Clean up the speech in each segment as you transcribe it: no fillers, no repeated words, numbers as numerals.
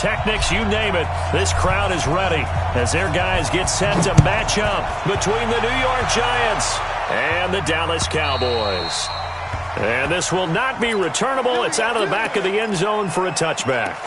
pyrotechnics, you name it. This crowd is ready as their guys get set to match up between the New York Giants and the Dallas Cowboys. And this will not be returnable. It's out of the back of the end zone for a touchback.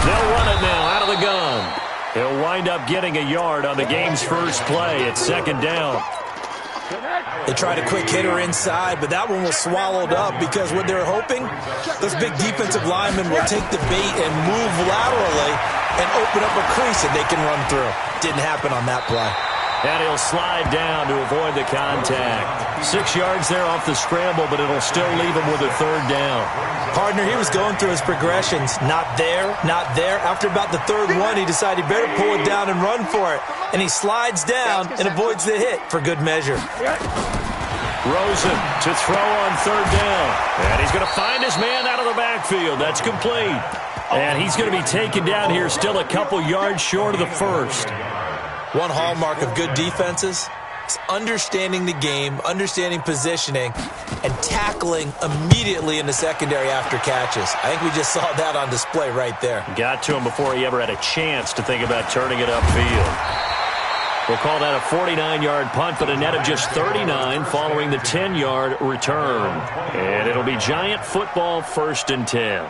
They'll run it now out of the gun. He'll wind up getting a yard on the game's first play. It's second down. They tried a quick hitter inside, but that one was swallowed up because what they're hoping, those big defensive linemen will take the bait and move laterally and open up a crease that they can run through. Didn't happen on that play. And he'll slide down to avoid the contact. 6 yards there off the scramble, but it'll still leave him with a third down. Partner, he was going through his progressions. Not there, not there. After about the third one, he decided he better pull it down and run for it. And he slides down and avoids the hit for good measure. Rosen to throw on third down. And he's going to find his man out of the backfield. That's complete. And he's going to be taken down here still a couple yards short of the first. One hallmark of good defenses is understanding the game, understanding positioning, and tackling immediately in the secondary after catches. I think we just saw that on display right there. Got to him before he ever had a chance to think about turning it upfield. We'll call that a 49-yard punt, but a net of just 39 following the 10-yard return. And it'll be Giant football, 1st and 10.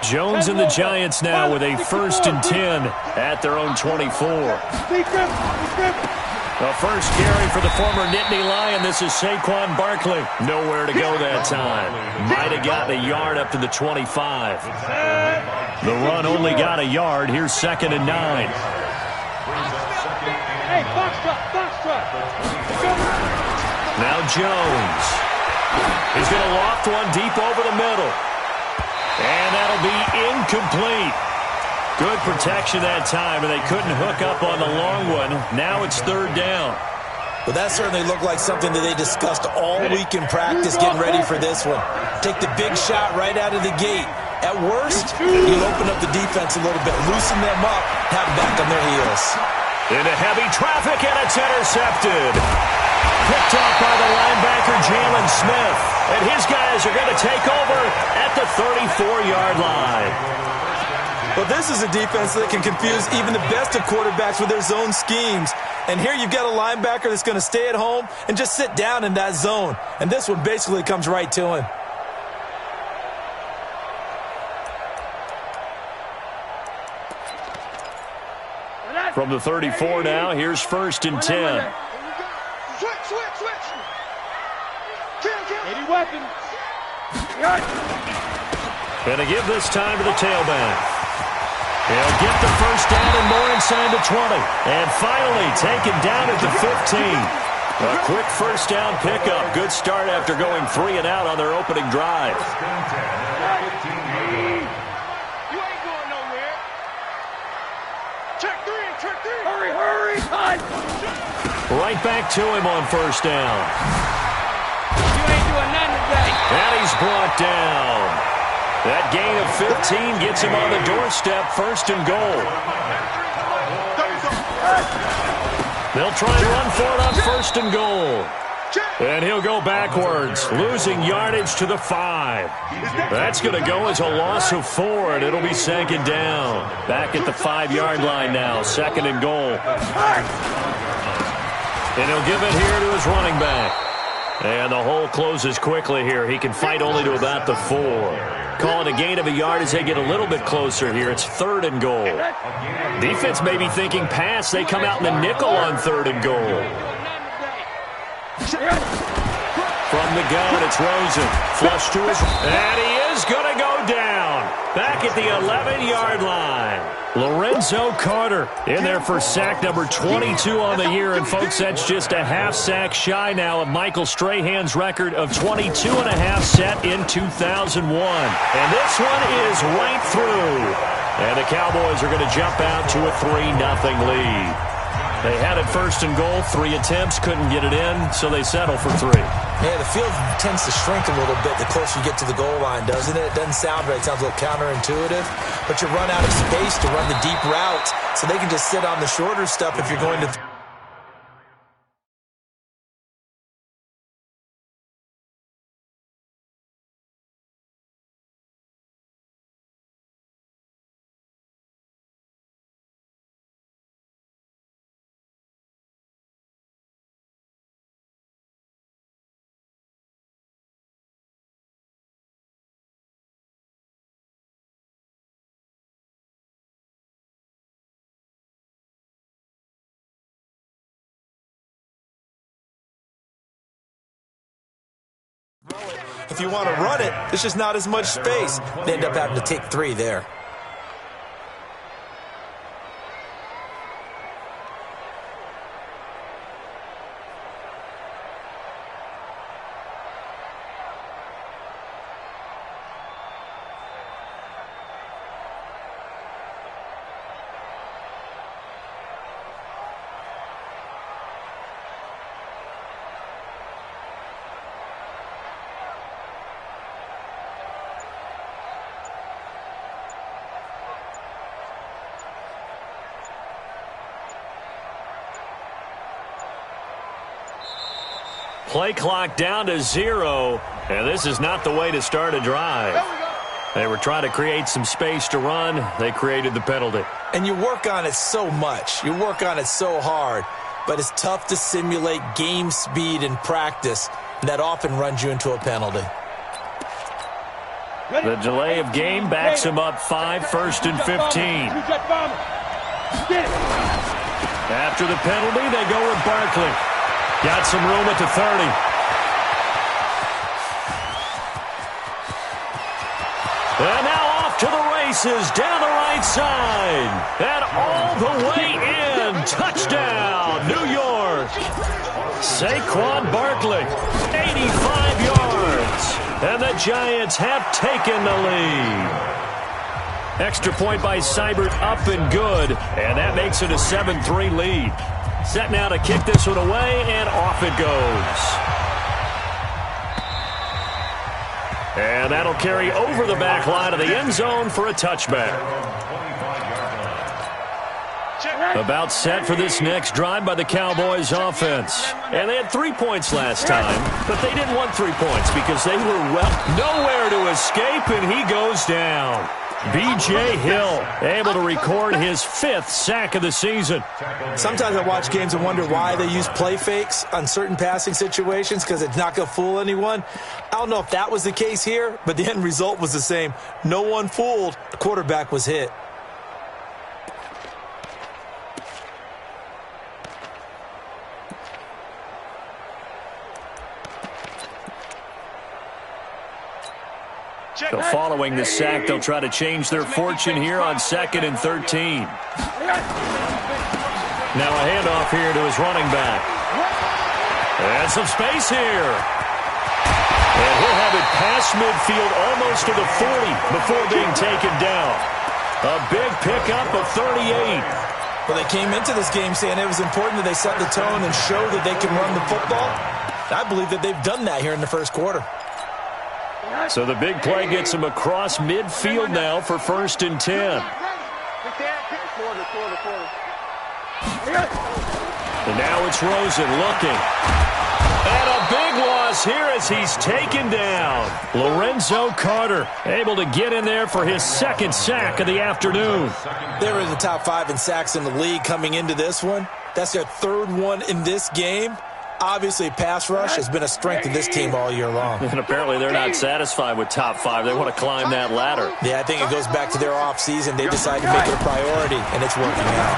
Jones and the Giants now with a 1st and 10 at their own 24. The first carry for the former Nittany Lion. This is Saquon Barkley. Nowhere to go that time. Might have gotten a yard up to the 25. The run only got a yard. Here's 2nd and 9. Now Jones. He's going to loft one deep over the middle. And that'll be incomplete. Good protection that time, and they couldn't hook up on the long one. Now it's 3rd down. Well, that certainly looked like something that they discussed all week in practice, getting ready for this one. Take the big shot right out of the gate. At worst, you'll open up the defense a little bit, loosen them up, have them back on their heels. Into heavy traffic, and it's intercepted. Picked off by the linebacker, Jalen Smith. And his guys are going to take over at the 34-yard line. Well, this is a defense that can confuse even the best of quarterbacks with their zone schemes. And here you've got a linebacker that's going to stay at home and just sit down in that zone. And this one basically comes right to him. From the 34 now, here's 1st and 10. Going to give this time to the tailback. He'll get the first down and more inside the 20. And finally taken down at the 15. A quick first down pickup. Good start after going 3 and out on their opening drive. You ain't going nowhere. Check 3. Hurry. Right back to him on first down. You ain't doing nothing today. And he's brought down. That gain of 15 gets him on the doorstep, 1st and goal. They'll try and run for it on 1st and goal. And he'll go backwards, losing yardage to the 5. That's going to go as a loss of 4, and it'll be 2nd down. Back at the 5-yard line now, 2nd and goal. And he'll give it here to his running back. And the hole closes quickly here. He can fight only to about the 4. Calling a gain of a yard as they get a little bit closer here. It's 3rd and goal. Defense may be thinking pass. They come out in the nickel on 3rd and goal. From the gun, it's Rosen. Flush to his... And he is going to go down. Back at the 11-yard line. Lorenzo Carter in there for sack number 22 on the year. And, folks, that's just a half sack shy now of Michael Strahan's record of 22 and a half set in 2001. And this one is right through. And the Cowboys are going to jump out to a 3-0 lead. They had it first and goal, 3 attempts, couldn't get it in, so they settle for 3. Yeah, the field tends to shrink a little bit the closer you get to the goal line, doesn't it? It doesn't sound right. It sounds a little counterintuitive. But you run out of space to run the deep routes, so they can just sit on the shorter stuff if you're going to... If you want to run it, there's just not as much space. They end up having to take 3 there. Play clock down to 0, and this is not the way to start a drive. They were trying to create some space to run. They created the penalty. And you work on it so much. You work on it so hard. But it's tough to simulate game speed in practice. And that often runs you into a penalty. The delay of game backs him up 5, 1st and 15. After the penalty, they go with Barkley. Got some room at the 30. And now off to the races down the right side. And all the way in. Touchdown, New York. Saquon Barkley, 85 yards. And the Giants have taken the lead. Extra point by Seibert up and good. And that makes it a 7-3 lead. Set now to kick this one away, and off it goes. And that'll carry over the back line of the end zone for a touchback. About set for this next drive by the Cowboys offense. And they had 3 points last time, but they didn't want 3 points because they were nowhere to escape, and he goes down. B.J. Hill able to record his 5th sack of the season. Sometimes I watch games and wonder why they use play fakes on certain passing situations because it's not going to fool anyone. I don't know if that was the case here, but the end result was the same. No one fooled. The quarterback was hit. So following the sack, they'll try to change their fortune here on 2nd and 13. Now a handoff here to his running back. And some space here. And he'll have it past midfield almost to the 40 before being taken down. A big pickup of 38. Well, they came into this game saying it was important that they set the tone and show that they can run the football. I believe that they've done that here in the first quarter. So the big play gets him across midfield now for 1st and 10. And now it's Rosen looking. And a big loss here as he's taken down. Lorenzo Carter able to get in there for his 2nd sack of the afternoon. They were in the top 5 in sacks in the league coming into this one. That's their 3rd one in this game. Obviously, pass rush has been a strength of this team all year long. And apparently they're not satisfied with top 5. They want to climb that ladder. Yeah, I think it goes back to their offseason. They decided to make it a priority, and it's working out.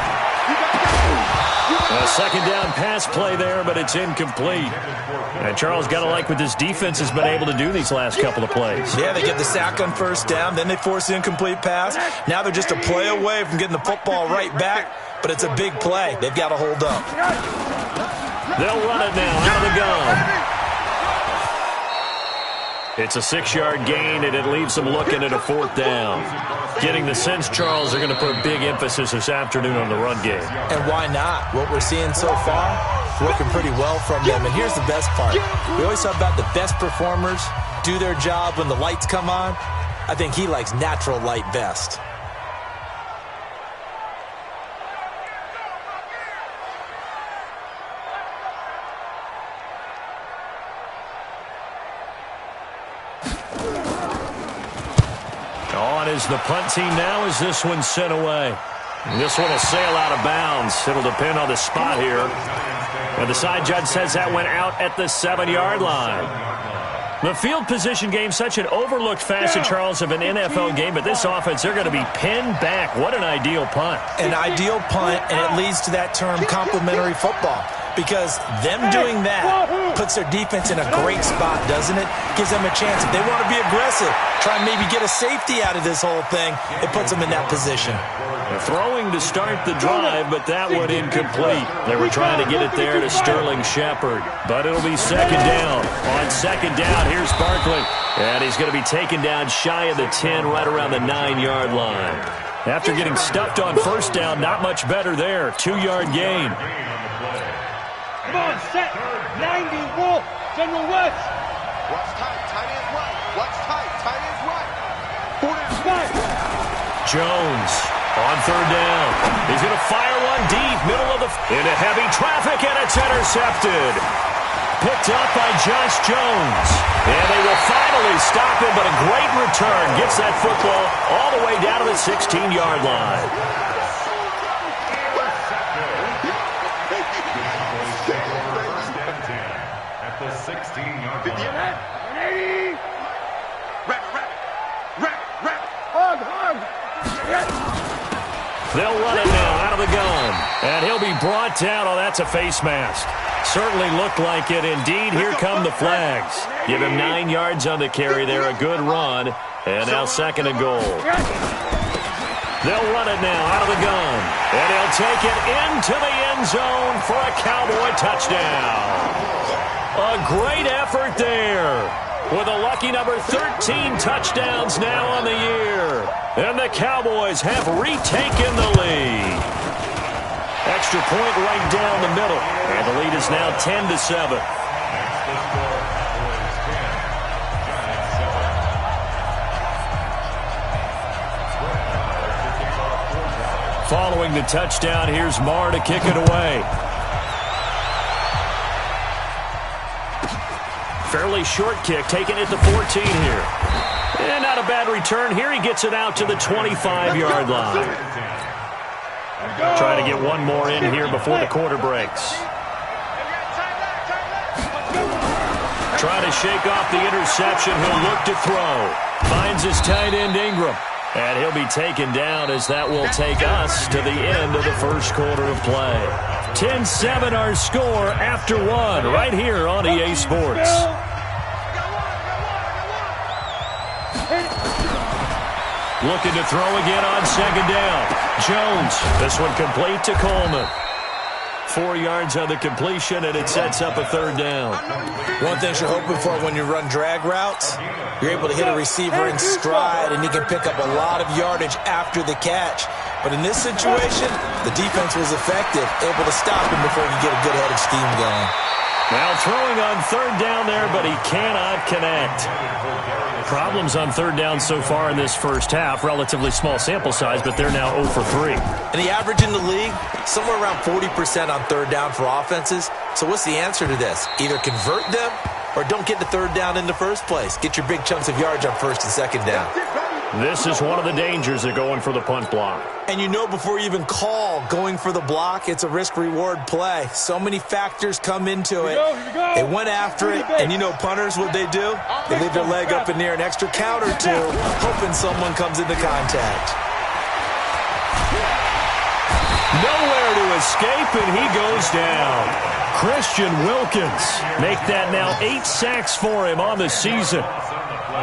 A second down pass play there, but it's incomplete. And Charles, got to like what this defense has been able to do these last couple of plays. Yeah, they get the sack on first down, then they force the incomplete pass. Now they're just a play away from getting the football right back, but it's a big play. They've got to hold up. They'll run it now out of the gun. It's a 6-yard gain, and it leaves them looking at a 4th down. Getting the sense, Charles, they're going to put a big emphasis this afternoon on the run game. And why not? What we're seeing so far, working pretty well from them. And here's the best part. We always talk about the best performers do their job when the lights come on. I think he likes natural light best. On is the punt team now as this one's sent away. And this one will sail out of bounds. It'll depend on the spot here. And the side judge says that went out at the 7-yard line. The field position game, such an overlooked facet, Charles, of an NFL game, but this offense, they're going to be pinned back. What an ideal punt. An ideal punt, and it leads to that term complementary football. Because them doing that puts their defense in a great spot, doesn't it? Gives them a chance. If they want to be aggressive, try and maybe get a safety out of this whole thing, it puts them in that position. Throwing to start the drive, but that one incomplete. They were trying to get it there to Sterling Shepard, but it'll be second down. On second down, here's Barkley, and he's going to be taken down shy of the 10, right around the 9-yard line. After getting stuffed on first down, not much better there. 2-yard gain. Come on, set. 90, roll. General West. What's tight? Tight ends right. What's tight? Tight ends right. 4 down. Jones on third down. He's going to fire one deep, middle of the into heavy traffic, and it's intercepted. Picked up by Josh Jones. And they will finally stop him, but a great return. Gets that football all the way down to the 16-yard line. At the 16-yard line. They'll run it now out of the gun. And he'll be brought down. Oh, that's a face mask. Certainly looked like it. Indeed, here come the flags. Give him 9 yards on the carry there. A good run. And now second and goal. They'll run it now out of the gun. And he'll take it into the end zone for a Cowboy touchdown. A great effort there. With a lucky number 13 touchdowns now on the year. And the Cowboys have retaken the lead. Extra point right down the middle. And the lead is now 10-7. Following the touchdown, here's Marr to kick it away. Fairly short kick, taking it to 14 here. And not a bad return. Here he gets it out to the 25-yard line. Trying to get one more in here before the quarter breaks. Trying to shake off the interception. He'll look to throw. Finds his tight end Ingram. And he'll be taken down as that will take us to the end of the first quarter of play. 10-7 our score after one right here on EA Sports. Looking to throw again on second down. Jones, this one complete to Coleman. 4 yards on the completion, and it sets up a third down. One thing you're hoping for when you run drag routes, you're able to hit a receiver in stride, and he can pick up a lot of yardage after the catch. But in this situation, the defense was effective, able to stop him before he could get a good head of steam going. Now throwing on third down there, but he cannot connect. Problems on third down so far in this first half. Relatively small sample size, but they're now 0 for 3. And the average in the league, somewhere around 40% on third down for offenses. So what's the answer to this? Either convert them or don't get to third down in the first place. Get your big chunks of yards on first and second down. This is one of the dangers of going for the punt block. And you know before you even call going for the block, it's a risk-reward play. So many factors come into it. They went after it, and you know punters, what they do? They leave their leg up in near an extra count or two, hoping someone comes into contact. Nowhere to escape, and he goes down. Christian Wilkins make that now 8 sacks for him on the season.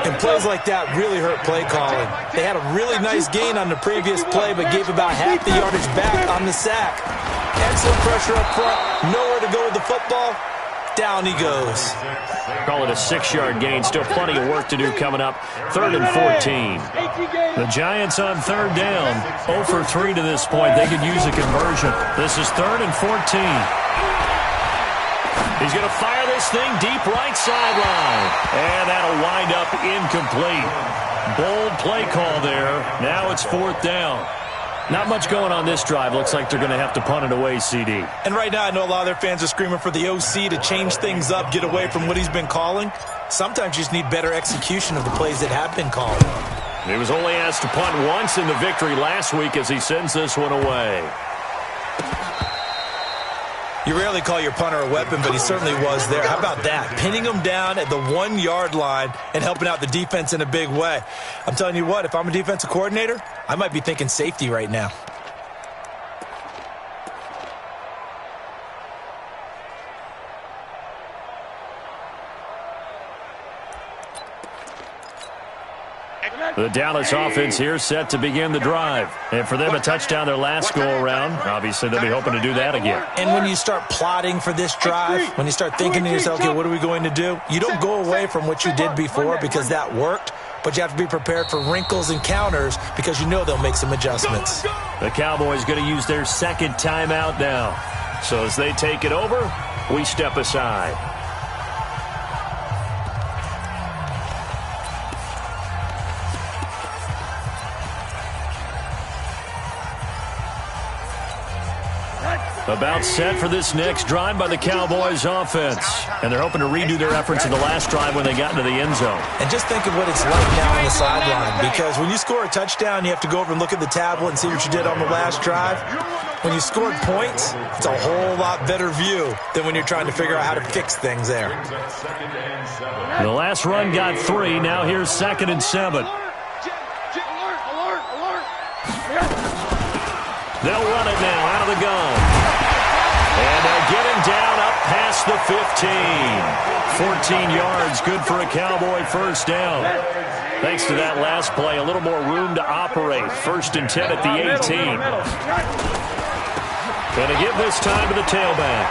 And plays like that really hurt play calling. They had a really nice gain on the previous play, but gave about half the yardage back on the sack. Excellent pressure up front. Nowhere to go with the football. Down he goes. Call it a 6-yard gain. Still plenty of work to do coming up. 3rd and 14. The Giants on 3rd down. 0 for 3 to this point. They could use a conversion. This is 3rd and 14. He's going to fire this thing deep right sideline. And that'll wind up incomplete. Bold play call there. Now it's 4th down. Not much going on this drive. Looks like they're going to have to punt it away, CD. And right now I know a lot of their fans are screaming for the OC to change things up, get away from what he's been calling. Sometimes you just need better execution of the plays that have been called. He was only asked to punt once in the victory last week as he sends this one away. You rarely call your punter a weapon, but he certainly was there. How about that? Pinning him down at the 1-yard line and helping out the defense in a big way. I'm telling you what, if I'm a defensive coordinator, I might be thinking safety right now. The Dallas offense here set to begin the drive. And for them, a touchdown their last go-around. Obviously, they'll be hoping to do that again. And when you start plotting for this drive, when you start thinking to yourself, okay, what are we going to do? You don't go away from what you did before because that worked, but you have to be prepared for wrinkles and counters because you know they'll make some adjustments. The Cowboys going to use their 2nd timeout now. So as they take it over, we step aside. About set for this next drive by the Cowboys offense. And they're hoping to redo their efforts in the last drive when they got into the end zone. And just think of what it's like now on the sideline. Because when you score a touchdown, you have to go over and look at the tablet and see what you did on the last drive. When you scored points, it's a whole lot better view than when you're trying to figure out how to fix things there. The last run got 3. Now here's 2nd and 7. They'll run it now out of the gun. And they'll get him down up past the 15. 14 yards, good for a Cowboy first down. Thanks to that last play, a little more room to operate. 1st and 10 at the 18. Going to give this time to the tailback.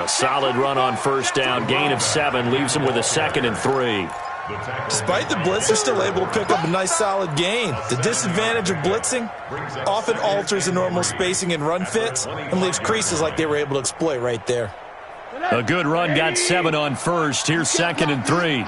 A solid run on 1st down. Gain of 7 leaves him with a 2nd and 3. Despite the blitz, they're still able to pick up a nice solid gain. The disadvantage of blitzing often alters the normal spacing and run fits and leaves creases like they were able to exploit right there. A good run got 7 on 1st. Here's 2nd and 3.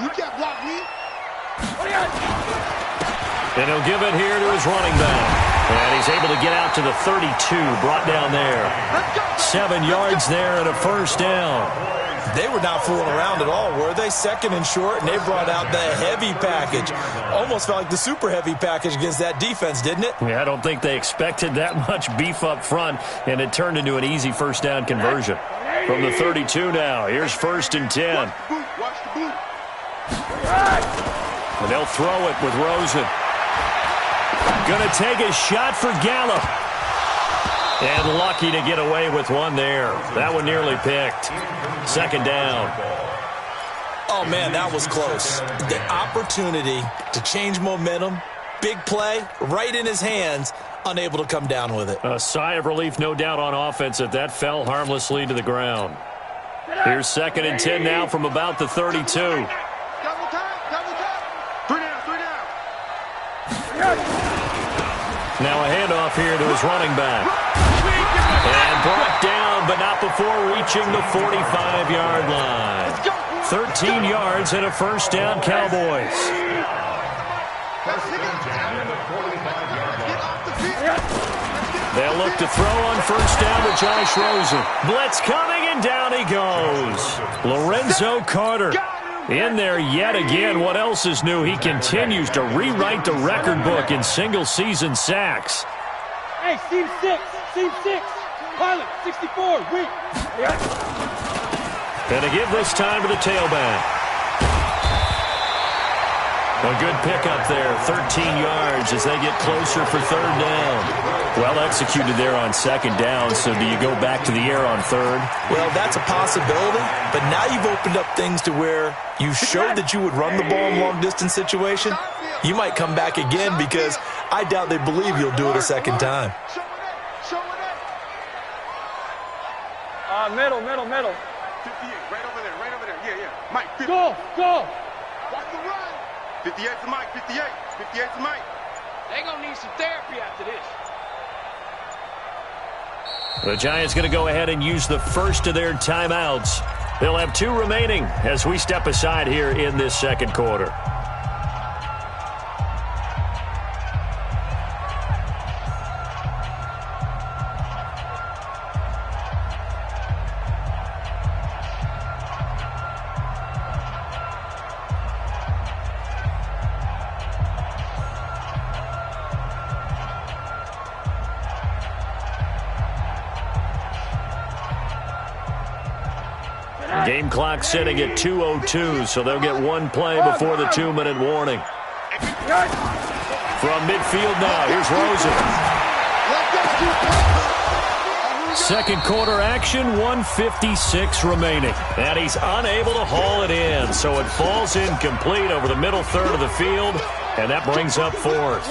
And he'll give it here to his running back. And he's able to get out to the 32, brought down there. 7 yards there and a 1st down. They were not fooling around at all, were they? 2nd and short, and they brought out the heavy package. Almost felt like the super heavy package against that defense, didn't it? Yeah, I don't think they expected that much beef up front, and it turned into an easy 1st down conversion. From the 32 now, here's 1st and 10. And they'll throw it with Rosen. Going to take a shot for Gallup. And lucky to get away with one there. That one nearly picked. 2nd down. Oh, man, that was close. The opportunity to change momentum, big play, right in his hands, unable to come down with it. A sigh of relief, no doubt, on offense that fell harmlessly to the ground. Here's 2nd and 10 now from about the 32. Now a handoff here to his running back. And brought down, but not before reaching the 45-yard line. 13 yards and a 1st down, Cowboys. They'll look to throw on 1st down to Josh Rosen. Blitz coming, and down he goes. Lorenzo Carter in there yet again. What else is new? He continues to rewrite the record book in single-season sacks. Hey, Team 6, Team 6. Pilot, 64, weak. And to give this time to the tailback. A good pickup there, 13 yards as they get closer for third down. Well executed there on second down, so do you go back to the air on third? Well, that's a possibility, but now you've opened up things to where you showed that you would run the ball in long-distance situation. You might come back again because I doubt they believe you'll do it a second time. Middle. 58, right over there. Yeah. Mike, 50. Go. Watch the run. 58 to Mike, 58 to Mike. They're going to need some therapy after this. The Giants going to go ahead and use the first of their timeouts. They'll have 2 remaining as we step aside here in this second quarter. Game clock sitting at 2:02, so they'll get 1 play before the 2-minute warning. From midfield now, here's Rosen. Second quarter action, 1:56 remaining. And he's unable to haul it in, so it falls incomplete over the middle third of the field, and that brings up fourth.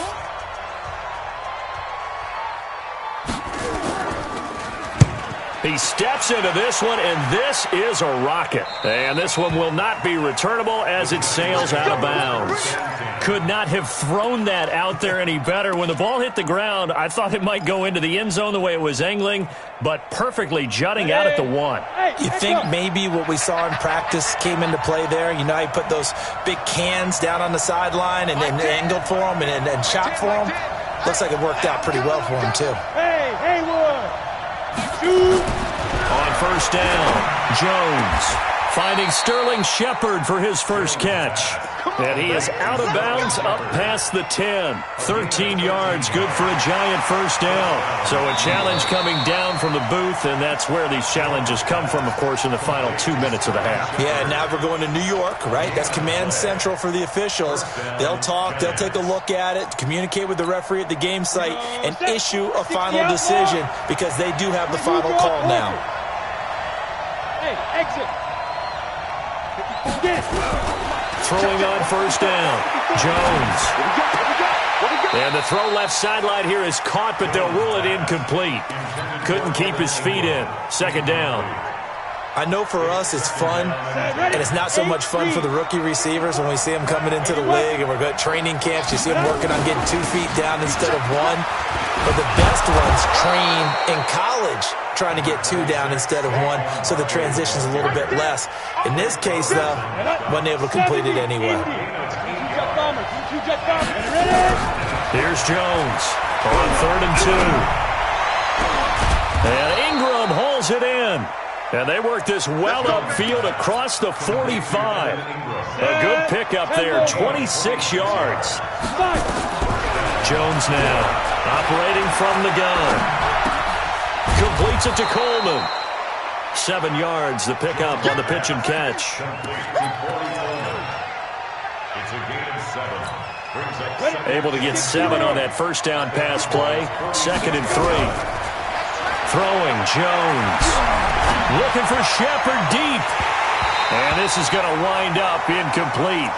He steps into this one, and this is a rocket. And this one will not be returnable as it sails out of bounds. Could not have thrown that out there any better. When the ball hit the ground, I thought it might go into the end zone the way it was angling, but perfectly jutting out at the 1. You think maybe what we saw in practice came into play there? You know, he put those big cans down on the sideline and then angled for them and shot for them. Looks like it worked out pretty well for him, too. Hey, Haywood. Shoot. On first down, Jones finding Sterling Shepard for his first catch. And he is out of bounds up past the 10. 13 yards, good for a Giant first down. So a challenge coming down from the booth, and that's where these challenges come from, of course, in the final 2 minutes of the half. Yeah, now we're going to New York, right? That's command central for the officials. They'll talk, they'll take a look at it, communicate with the referee at the game site, and issue a final decision because they do have the final call now. Hey, exit. Get it. Throwing on first down, Jones. And the throw left sideline here is caught, but they'll rule it incomplete. Couldn't keep his feet in. Second down. I know for us it's fun, and it's not so much fun for the rookie receivers when we see them coming into the league, and we're going to training camps. You see them working on getting 2 feet down instead of 1. But the best ones train in college trying to get 2 down instead of 1, so the transition's a little bit less. In this case, though, wasn't able to complete it anyway. Here's Jones on 3rd and 2. And Ingram hauls it in. And they work this well upfield across the 45. A good pickup there, 26 yards. Jones now operating from the gun. Completes it to Coleman. 7 yards, the pickup on the pitch and catch. Able to get 7 on that first down pass play. 2nd and 3. Throwing, Jones. Looking for Shepard deep. And this is going to wind up incomplete.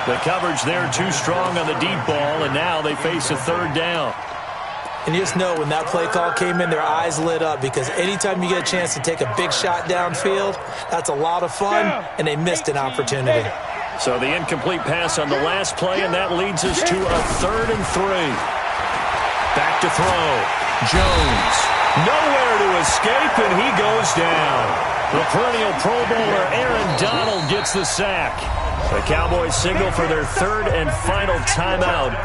The coverage there too strong on the deep ball, and now they face a 3rd down. And you just know when that play call came in, their eyes lit up because anytime you get a chance to take a big shot downfield, that's a lot of fun, and they missed an opportunity. So the incomplete pass on the last play, and that leads us to a 3rd and 3. Back to throw. Jones. Nowhere to escape, and he goes down. The perennial Pro Bowler Aaron Donald gets the sack. The Cowboys signal for their 3rd and final timeout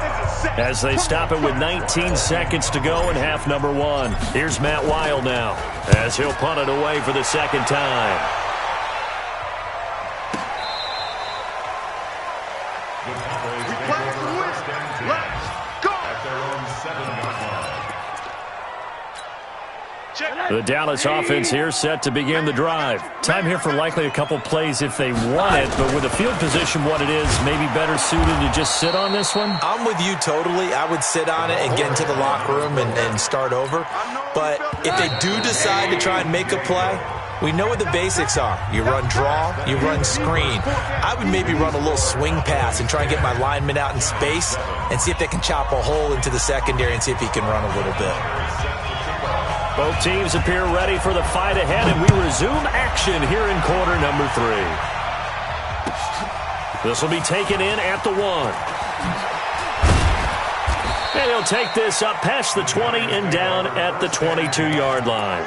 as they stop it with 19 seconds to go in half number 1. Here's Matt Weil now as he'll punt it away for the 2nd time. The Dallas offense here set to begin the drive. Time here for likely a couple plays if they want it, but with the field position what it is, maybe better suited to just sit on this one? I'm with you totally. I would sit on it and get into the locker room and start over. But if they do decide to try and make a play, we know what the basics are. You run draw, you run screen. I would maybe run a little swing pass and try and get my lineman out in space and see if they can chop a hole into the secondary and see if he can run a little bit. Both teams appear ready for the fight ahead, and we resume action here in quarter number 3. This will be taken in at the 1. And he'll take this up past the 20 and down at the 22-yard line.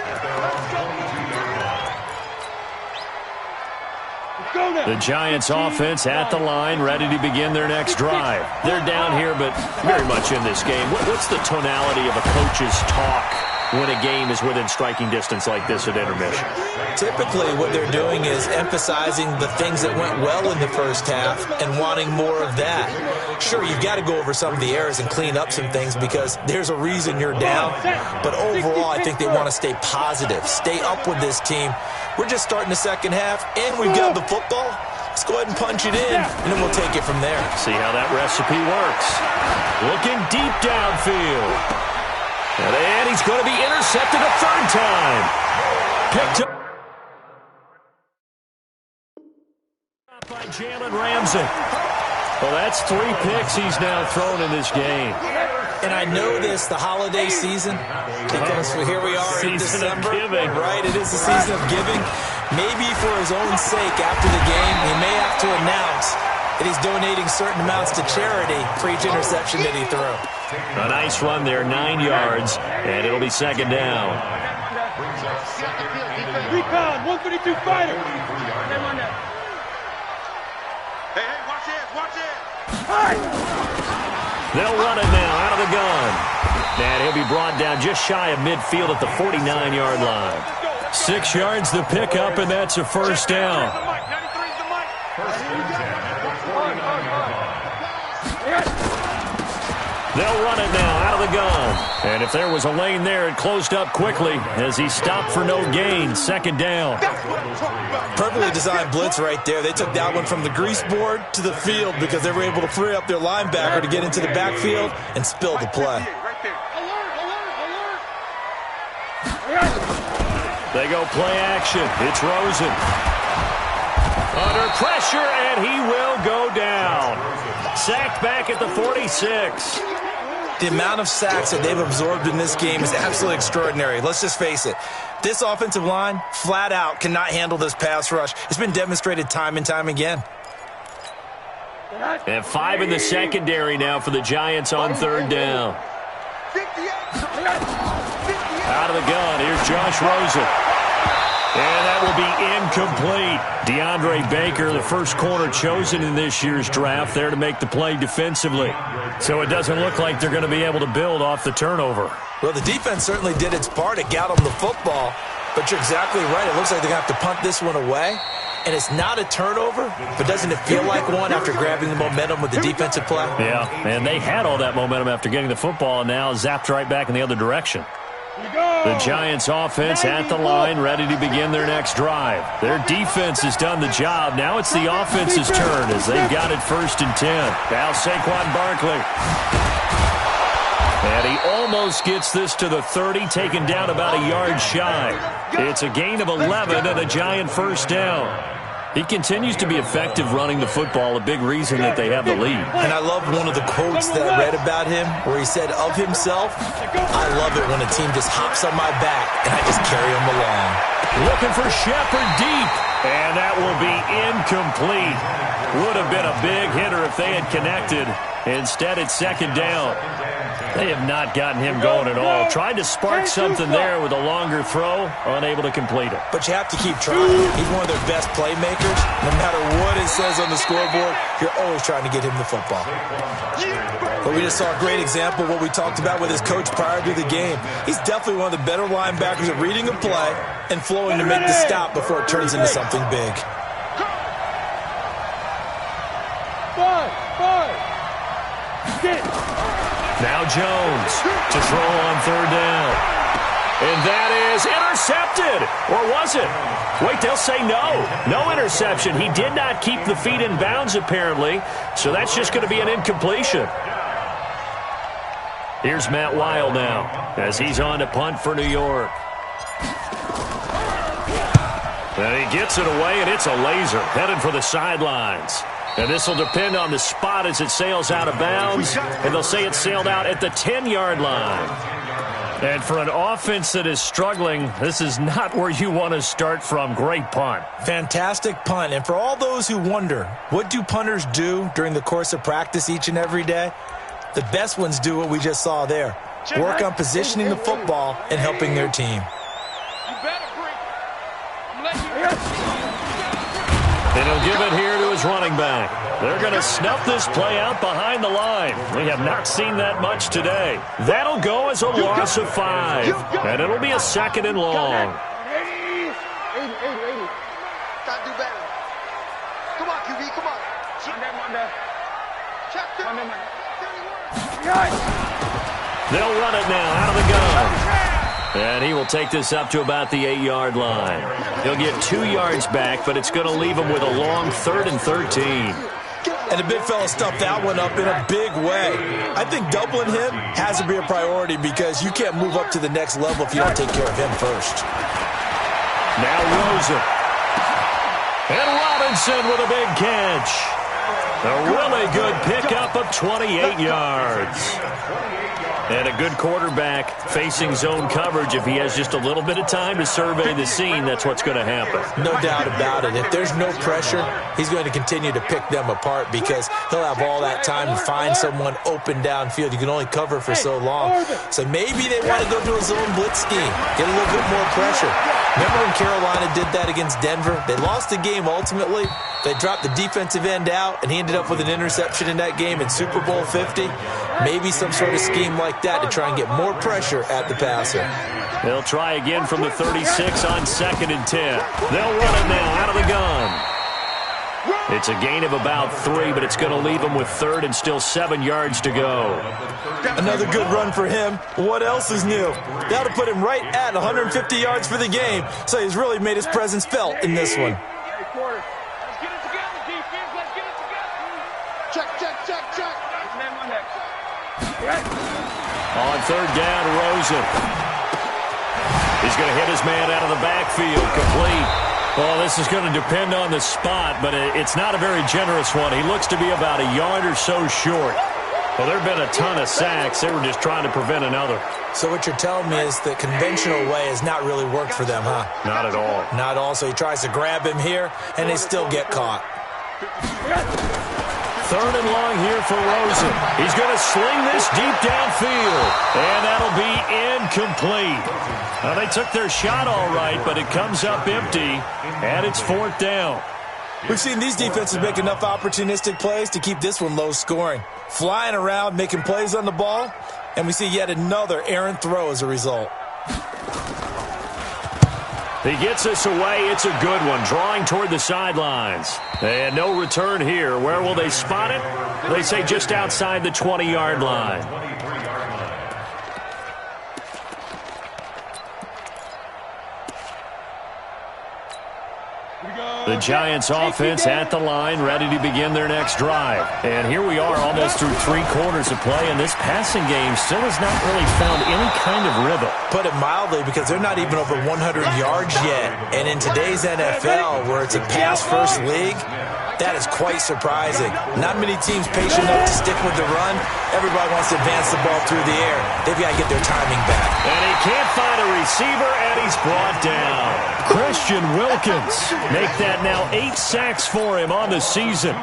The Giants offense at the line, ready to begin their next drive. They're down here, but very much in this game. What's the tonality of a coach's talk when a game is within striking distance like this at intermission? Typically, what they're doing is emphasizing the things that went well in the first half and wanting more of that. Sure, you've got to go over some of the errors and clean up some things because there's a reason you're down. But overall, I think they want to stay positive, stay up with this team. We're just starting the second half, and we've got the football. Let's go ahead and punch it in, and then we'll take it from there. See how that recipe works. Looking deep downfield. And he's going to be intercepted a third time. Picked up by Jalen Ramsey. Well, that's 3 picks he's now thrown in this game. And I know this, the holiday season, because here we are in December. Right, it is the season of giving. Maybe for his own sake, after the game, he may have to announce that he's donating certain amounts to charity for each interception that he threw. A nice run there, 9 yards, and it'll be second down. 3-pound, 132 fighter. Hey, watch it, watch it. They'll run it now out of the gun. And he'll be brought down just shy of midfield at the 49-yard line. 6 yards to pick up, and that's a first down. They'll run it now out of the gun. And if there was a lane there, it closed up quickly as he stopped for no gain. Second down. Perfectly designed blitz right there. They took that one from the grease board to the field because they were able to free up their linebacker to get into the backfield and spill the play. They go play action. It's Rosen. Under pressure, and he will go down. Sacked back at the 46. The amount of sacks that they've absorbed in this game is absolutely extraordinary. Let's just face it. This offensive line, flat out, cannot handle this pass rush. It's been demonstrated time and time again. And 5 in the secondary now for the Giants on third down. Out of the gun, here's Josh Rosen. And that will be incomplete. DeAndre Baker, the first corner chosen in this year's draft, there to make the play defensively. So it doesn't look like they're going to be able to build off the turnover. Well, the defense certainly did its part to get them the football. But you're exactly right. It looks like they're going to have to punt this one away. And it's not a turnover, but doesn't it feel like one after grabbing the momentum with the defensive play? Yeah, and they had all that momentum after getting the football, and now zapped right back in the other direction. The Giants offense at the line, ready to begin their next drive. Their defense has done the job. Now it's the offense's turn as they've got it 1st and 10. Now Saquon Barkley. And he almost gets this to the 30, taken down about a yard shy. It's a gain of 11 and a Giant first down. He continues to be effective running the football, a big reason that they have the lead. And I love one of the quotes that I read about him where he said of himself, I love it when a team just hops on my back and I just carry him along. Looking for Shepard deep, and that will be incomplete. Would have been a big hitter if they had connected. Instead, it's second down. They have not gotten him going at all. Tried to spark something there with a longer throw, unable to complete it. But you have to keep trying. He's one of their best playmakers. No matter what it says on the scoreboard, you're always trying to get him the football. But we just saw a great example of what we talked about with his coach prior to the game. He's definitely one of the better linebackers at reading a play and flowing to make the stop before it turns into something big. Now Jones to throw on third down. And that is intercepted. Or was it? Wait, they'll say no. No interception. He did not keep the feet in bounds, apparently. So that's just going to be an incompletion. Here's Matt Weil now as he's on to punt for New York. And he gets it away, and it's a laser headed for the sidelines. And this will depend on the spot as it sails out of bounds. And they'll say it sailed out at the 10-yard line. And for an offense that is struggling, this is not where you want to start from. Great punt. Fantastic punt. And for all those who wonder, what do punters do during the course of practice each and every day? The best ones do what we just saw there. Work on positioning the football and helping their team. And he'll give it here to his running back. They're going to snuff this play out behind the line. We have not seen that much today. That'll go as a loss of 5. And it'll be a 2nd and long. 80. Gotta do better. Come on, QB, come on. They'll run it now out of the gun. And he will take this up to about the 8-yard line. He'll get 2 yards back, but it's going to leave him with a long 3rd and 13. And the big fella stuffed that one up in a big way. I think doubling him has to be a priority because you can't move up to the next level if you don't take care of him first. Now Rosen. And Robinson with a big catch. A really good pickup of 28 yards. And a good quarterback facing zone coverage. If he has just a little bit of time to survey the scene, that's what's going to happen. No doubt about it. If there's no pressure, he's going to continue to pick them apart because he'll have all that time to find someone open downfield. You can only cover for so long. So maybe they want to go to a zone blitz scheme, get a little bit more pressure. Remember when Carolina did that against Denver? They lost the game ultimately. They dropped the defensive end out, and he ended up with an interception in that game in Super Bowl 50. Maybe some sort of scheme like that to try and get more pressure at the passer. They'll try again from the 36 on 2nd and 10. They'll run it now out of the gun. It's a gain of about 3, but it's going to leave them with 3rd and still 7 yards to go. Another good run for him. What else is new? That'll put him right at 150 yards for the game, so he's really made his presence felt in this one. On 3rd down, Rosen. He's going to hit his man out of the backfield, complete. Well, this is going to depend on the spot, but it's not a very generous one. He looks to be about a yard or so short. Well, there have been a ton of sacks. They were just trying to prevent another. So what you're telling me is the conventional way has not really worked for them, huh? Not at all. Not at all. So he tries to grab him here, and they still get caught. 3rd and long here for Rosen. He's going to sling this deep downfield, and that'll be incomplete. Now, they took their shot all right, but it comes up empty, and it's 4th down. We've seen these defenses make enough opportunistic plays to keep this one low scoring. Flying around, making plays on the ball, and we see yet another errant throw as a result. He gets this away. It's a good one, drawing toward the sidelines. And no return here. Where will they spot it? They say just outside the 20-yard line. The Giants offense at the line, ready to begin their next drive. And here we are almost through 3 quarters of play, and this passing game still has not really found any kind of rhythm. Put it mildly, because they're not even over 100 yards yet. And in today's NFL, where it's a pass-first league, that is quite surprising. Not many teams patient enough to stick with the run. Everybody wants to advance the ball through the air. They've got to get their timing back. And he can't find a receiver, and he's brought down. Christian Wilkins make that now 8 sacks for him on the season.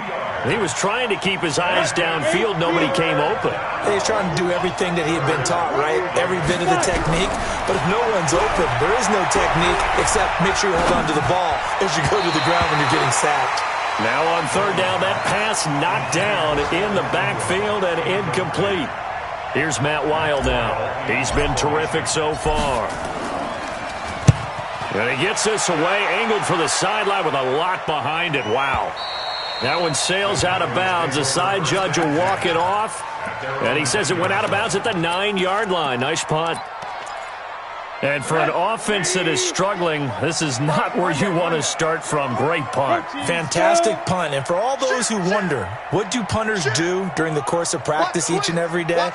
He was trying to keep his eyes downfield. Nobody came open. He's trying to do everything that he had been taught, right? Every bit of the technique. But if no one's open, there is no technique except make sure you hold on to the ball as you go to the ground when you're getting sacked. Now on 3rd down, that pass knocked down in the backfield and incomplete. Here's Matt Weil now. He's been terrific so far. And he gets this away, angled for the sideline with a lot behind it. Wow. That one sails out of bounds. The side judge will walk it off. And he says it went out of bounds at the 9-yard line. Nice punt. And for an offense that is struggling, this is not where you want to start from. Great punt. Fantastic punt. And for all those who wonder, what do punters do during the course of practice each and every day?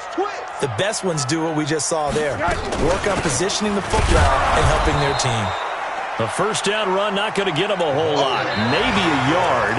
The best ones do what we just saw there. Work on positioning the football and helping their team. The first down run not going to get them a whole lot. Maybe a yard.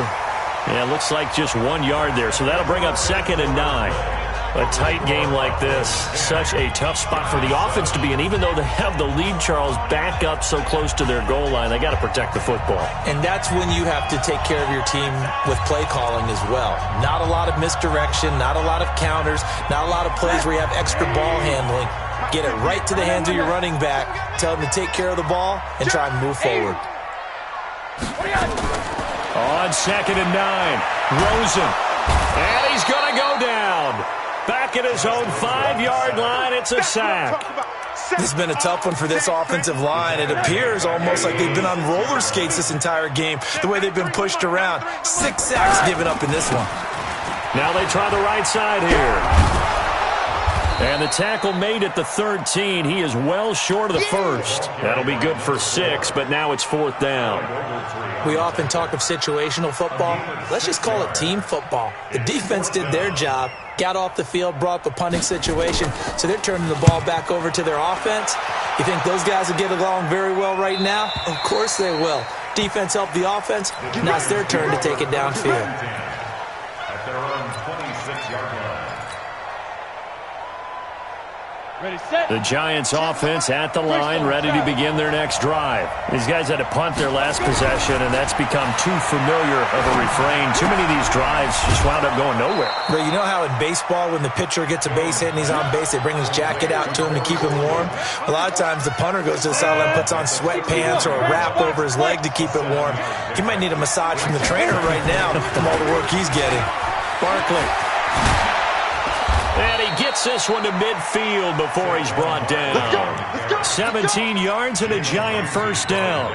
Yeah, looks like just 1 yard there. So that'll bring up 2nd and 9. A tight game like this, such a tough spot for the offense to be in. Even though they have the lead, Charles, back up so close to their goal line, they got to protect the football. And that's when you have to take care of your team with play calling as well. Not a lot of misdirection, not a lot of counters, not a lot of plays where you have extra ball handling. Get it right to the hands of your running back, tell them to take care of the ball, and try and move forward. On 2nd and 9, Rosen. And he's going to go down. Back at his own 5-yard line, it's a sack. This has been a tough one for this offensive line. It appears almost like they've been on roller skates this entire game, the way they've been pushed around. 6 sacks given up in this one. Now they try the right side here. And the tackle made at the 13. He is well short of the first. That'll be good for 6, but now it's 4th down. We often talk of situational football. Let's just call it team football. The defense did their job, got off the field, brought up a punting situation, so they're turning the ball back over to their offense. You think those guys will get along very well right now? Of course they will. Defense helped the offense. Now it's their turn to take it downfield. At their own 26-yard line. The Giants offense at the line, ready to begin their next drive. These guys had to punt their last possession, and that's become too familiar of a refrain. Too many of these drives just wound up going nowhere. But you know how in baseball, when the pitcher gets a base hit and he's on base, they bring his jacket out to him to keep him warm? A lot of times the punter goes to the sideline, puts on sweatpants or a wrap over his leg to keep it warm. He might need a massage from the trainer right now from all the work he's getting. Barkley. And he gets this one to midfield before he's brought down. 17 yards and a Giant first down.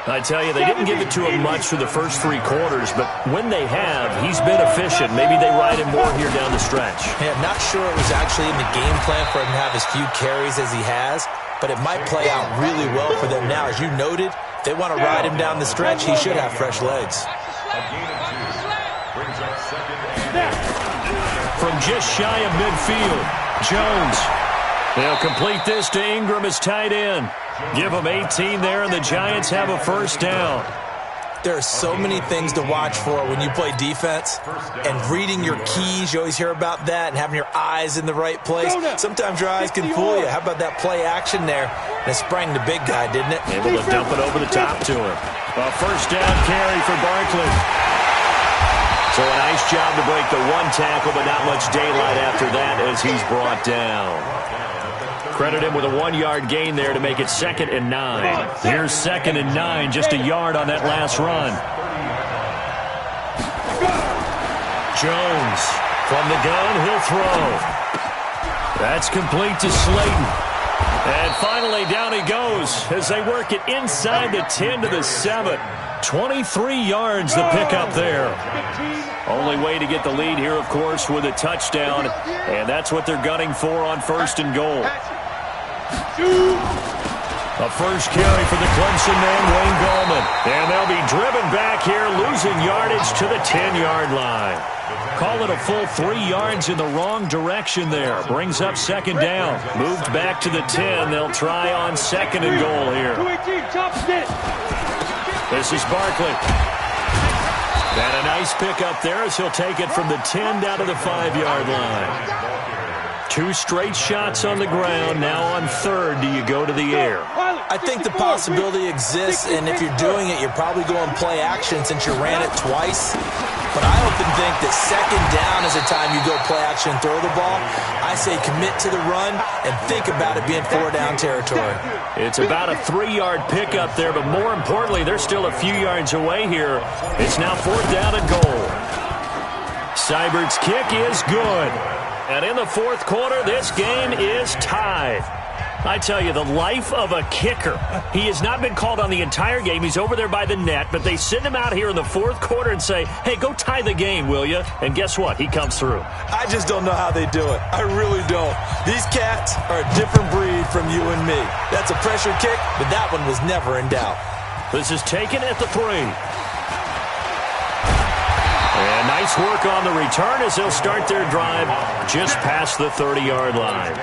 I tell you, they didn't give it to him much for the first 3 quarters, but when they have, he's been efficient. Maybe they ride him more here down the stretch. Yeah, I'm not sure it was actually in the game plan for him to have as few carries as he has, but it might play out really well for them now. As you noted, if they want to ride him down the stretch, he should have fresh legs. A gain of 2 brings up 2nd and 8. From just shy of midfield, Jones. They'll complete this to Ingram as tight end. Give them 18 there, and the Giants have a first down. There are so many things to watch for when you play defense, and reading your keys, you always hear about that, and having your eyes in the right place. Sometimes your eyes can fool you. How about that play action there? And it sprang the big guy, didn't it? Able to dump it over the top to him. A first down carry for Barkley. So a nice job to break the 1 tackle, but not much daylight after that as he's brought down. Credit him with a 1-yard gain there to make it 2nd and 9. Here's 2nd and 9, just a yard on that last run. Jones from the gun, he'll throw. That's complete to Slayton. And finally down he goes as they work it inside the 10 to the 7. 23 yards the pickup there. Only way to get the lead here, of course, with a touchdown. And that's what they're gunning for on 1st and goal. A first carry for the Clemson man, Wayne Gallman. And they'll be driven back here, losing yardage to the 10-yard line. Call it a full 3 yards in the wrong direction there. Brings up 2nd down. Moved back to the 10. They'll try on 2nd and goal here. This is Barkley. And a nice pickup there as he'll take it from the 10 down to the 5-yard line. 2 straight shots on the ground. Now on 3rd, do you go to the air? I think the possibility exists, and if you're doing it, you're probably going play action since you ran it twice. But I often think that 2nd down is the time you go play action and throw the ball. I say commit to the run and think about it being 4-down territory. It's about a 3-yard pickup there, but more importantly, they're still a few yards away here. It's now 4th down and goal. Seibert's kick is good. And in the 4th quarter, this game is tied. I tell you, the life of a kicker. He has not been called on the entire game. He's over there by the net, but they send him out here in the fourth quarter and say, hey, go tie the game, will you? And guess what? He comes through. I just don't know how they do it. I really don't. These cats are a different breed from you and me. That's a pressure kick, but that one was never in doubt. This is taken at the 3. And nice work on the return as they'll start their drive just past the 30-yard line.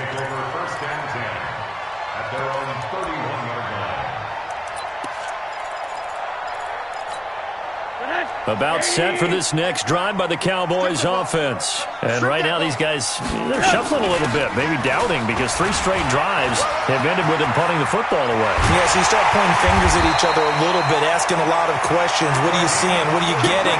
About set for this next drive by the Cowboys offense. And right now these guys, they're shuffling a little bit, maybe doubting, because 3 straight drives have ended with them punting the football away. Yeah, so you start pointing fingers at each other a little bit, asking a lot of questions. What are you seeing? What are you getting?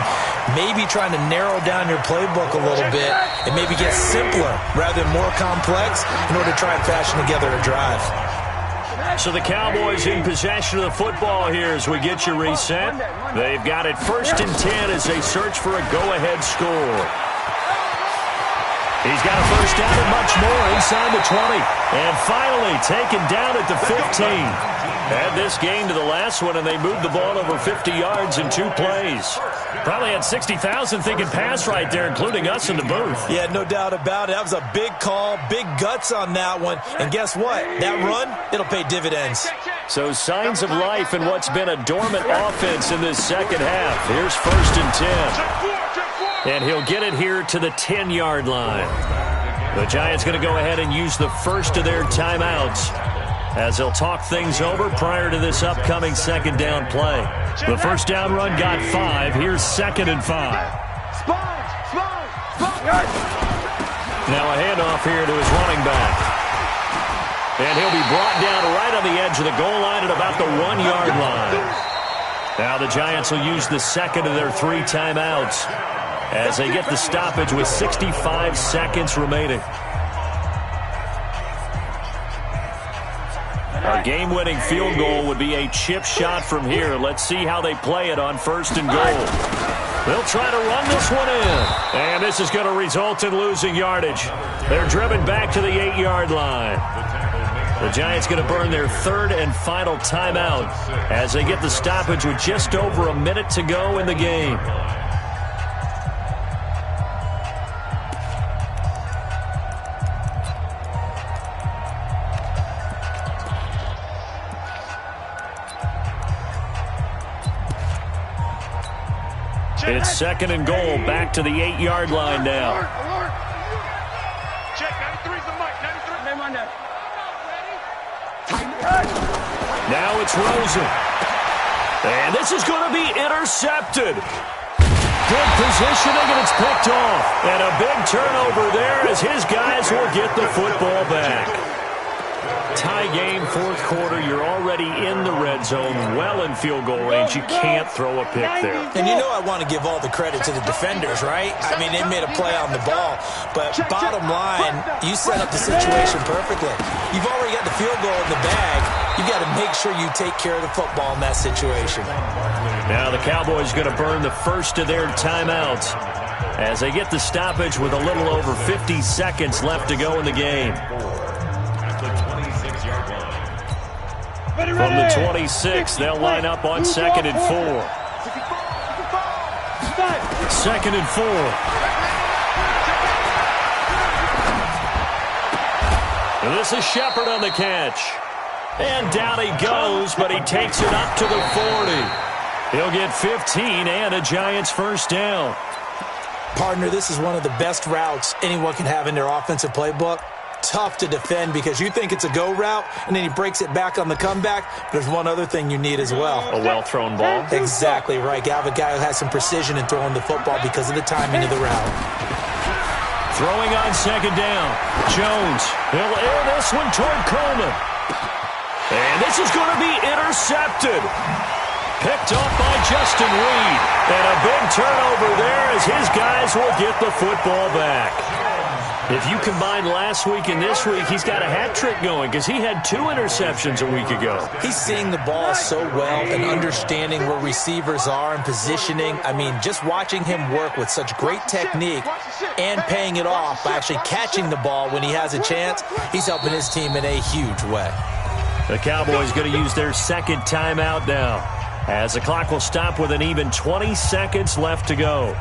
Maybe trying to narrow down your playbook a little bit and maybe get simpler rather than more complex in order to try and fashion together a drive. So the Cowboys in possession of the football here as we get you reset. They've got it 1st and 10 as they search for a go-ahead score. He's got a first down and much more inside the 20. And finally taken down at the 15. Had this game to the last one, and they moved the ball over 50 yards in 2 plays. Probably had 60,000 thinking pass right there, including us in the booth. Yeah, no doubt about it. That was a big call, big guts on that one. And guess what? That run, it'll pay dividends. So signs of life in what's been a dormant offense in this second half. Here's 1st and 10. And he'll get it here to the 10-yard line. The Giants going to go ahead and use the first of their timeouts as they'll talk things over prior to this upcoming second down play. The first down run got 5. Here's 2nd and 5. Now a handoff here to his running back. And he'll be brought down right on the edge of the goal line at about the 1-yard line. Now the Giants will use the second of their 3 timeouts as they get the stoppage with 65 seconds remaining. A game-winning field goal would be a chip shot from here. Let's see how they play it on 1st and goal. They'll try to run this one in. And this is going to result in losing yardage. They're driven back to the 8-yard line. The Giants going to burn their 3rd and final timeout as they get the stoppage with just over a minute to go in the game. It's 2nd and goal, back to the 8-yard line now. Check, 93's the mic, 93. Now it's Rosen. And this is going to be intercepted. Good positioning, and it's picked off. And a big turnover there as his guys will get the football back. Tie game, 4th quarter. You're already in the red zone, well in field goal range. You can't throw a pick there. And you know I want to give all the credit to the defenders, right? I mean, they made a play on the ball. But bottom line, you set up the situation perfectly. You've already got the field goal in the bag. You've got to make sure you take care of the football in that situation. Now the Cowboys going to burn the first of their timeouts as they get the stoppage with a little over 50 seconds left to go in the game. From the 26, they'll line up on 2nd and 4. 2nd and 4. And this is Shepard on the catch. And down he goes, but he takes it up to the 40. He'll get 15 and a Giants first down. Partner, this is one of the best routes anyone can have in their offensive playbook. Tough to defend because you think it's a go route, and then he breaks it back on the comeback. There's one other thing you need as well. A well-thrown ball. Exactly right. You have a guy who has some precision in throwing the football because of the timing of the route. Throwing on 2nd down. Jones. He'll air this one toward Coleman. And this is going to be intercepted. Picked off by Justin Reed. And a big turnover there as his guys will get the football back. If you combine last week and this week, he's got a hat trick going because he had 2 interceptions a week ago. He's seeing the ball so well and understanding where receivers are and positioning. I mean, just watching him work with such great technique and paying it off by actually catching the ball when he has a chance, he's helping his team in a huge way. The Cowboys going to use their second timeout now, as the clock will stop with an even 20 seconds left to go.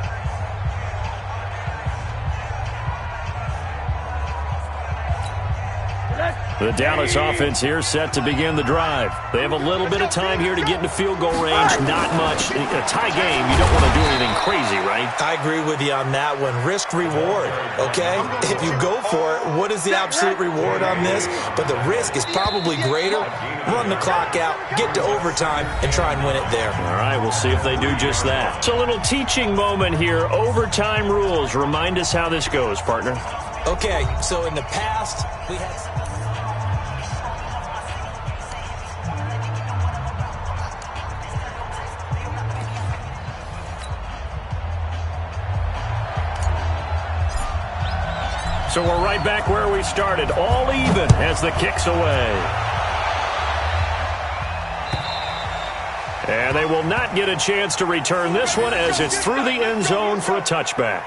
The Dallas offense here set to begin the drive. They have a little bit of time here to get into field goal range. Not much. In a tie game, you don't want to do anything crazy, right? I agree with you on that one. Risk-reward, okay? If you go for it, what is the absolute reward on this? But the risk is probably greater. Run the clock out, get to overtime, and try and win it there. All right, we'll see if they do just that. It's a little teaching moment here. Overtime rules. Remind us how this goes, partner. Okay, so in the past, we had... So we're right back where we started, all even as the kick's away. And they will not get a chance to return this one as it's through the end zone for a touchback.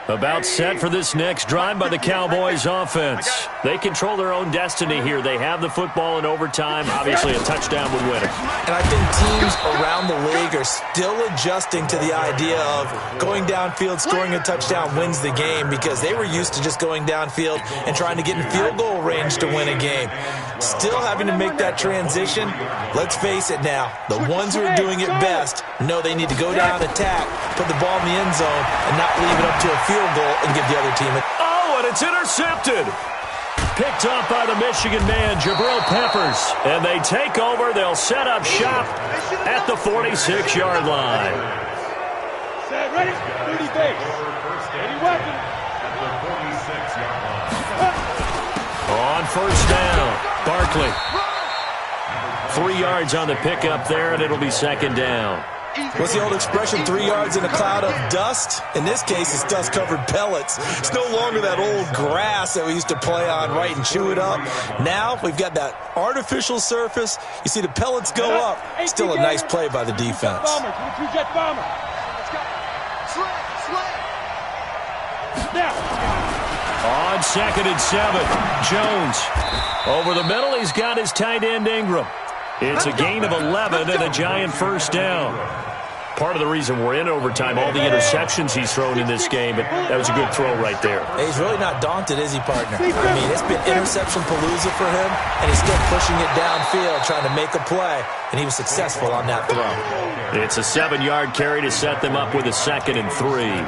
About set for this next drive by the Cowboys offense. They control their own destiny here. They have the football in overtime. Obviously, a touchdown would win it. And I think teams around the league are still adjusting to the idea of going downfield, scoring a touchdown wins the game, because they were used to just going downfield and trying to get in field goal range to win a game. Still having to make that transition. Let's face it now, the ones who are doing it best know they need to go down, attack, put the ball in the end zone, and not leave it up to a field goal and give the other team it. Oh, and it's intercepted. Picked off by the Michigan man, Jabril Peppers. And they take over. They'll set up shop at the 46-yard line. Set, ready, 30 base. Ready, weapon. At the 46-yard line. On first down, Barkley. 3 yards on the pickup there, and it'll be second down. What's the old expression, 3 yards in a cloud of dust? In this case, it's dust-covered pellets. It's no longer that old grass that we used to play on, right, and chew it up. Now we've got that artificial surface. You see the pellets go up. Still a nice play by the defense. On second and 7, Jones. Over the middle, he's got his tight end, Ingram. It's a gain of 11 and a giant first down. Part of the reason we're in overtime, all the interceptions he's thrown in this game, but that was a good throw right there. He's really not daunted, is he, partner? I mean, it's been interception palooza for him, and he's still pushing it downfield, trying to make a play, and he was successful on that throw. It's a 7-yard carry to set them up with a 2nd and 3.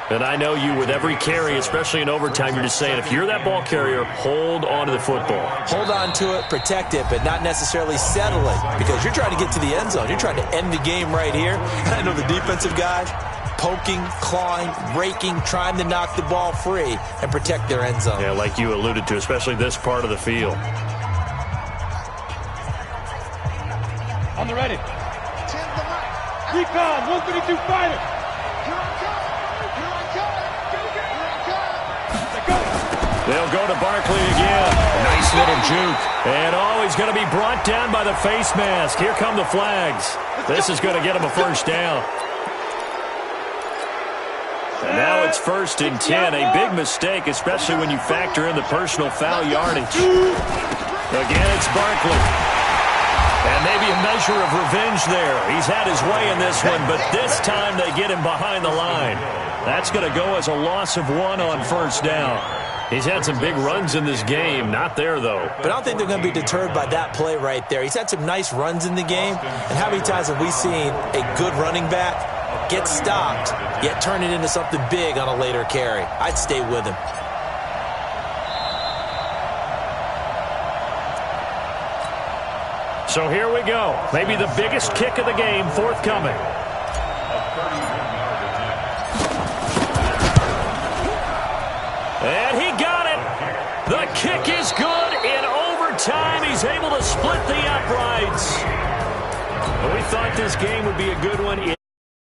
And I know you, with every carry, especially in overtime, you're just saying, if you're that ball carrier, hold on to the football. Hold on to it, protect it, but not necessarily settle it, because you're trying to get to the end zone. You're trying to end the game right here. I know the defensive guys poking, clawing, raking, trying to knock the ball free and protect their end zone. Yeah, like you alluded to, especially this part of the field. On the ready. Recon, 132 fighter. They'll go to Barkley again. Nice little juke. And he's going to be brought down by the face mask. Here come the flags. This is going to get him a first down. And now it's 1st and 10. A big mistake, especially when you factor in the personal foul yardage. Again, it's Barkley. And maybe a measure of revenge there. He's had his way in this one, but this time they get him behind the line. That's going to go as a loss of 1 on first down. He's had some big runs in this game. Not there, though. But I don't think they're going to be deterred by that play right there. He's had some nice runs in the game. And how many times have we seen a good running back get stopped, yet turn it into something big on a later carry? I'd stay with him. So here we go. Maybe the biggest kick of the game forthcoming. And he got it. The kick is good in overtime. He's able to split the uprights. We thought this game would be a good one.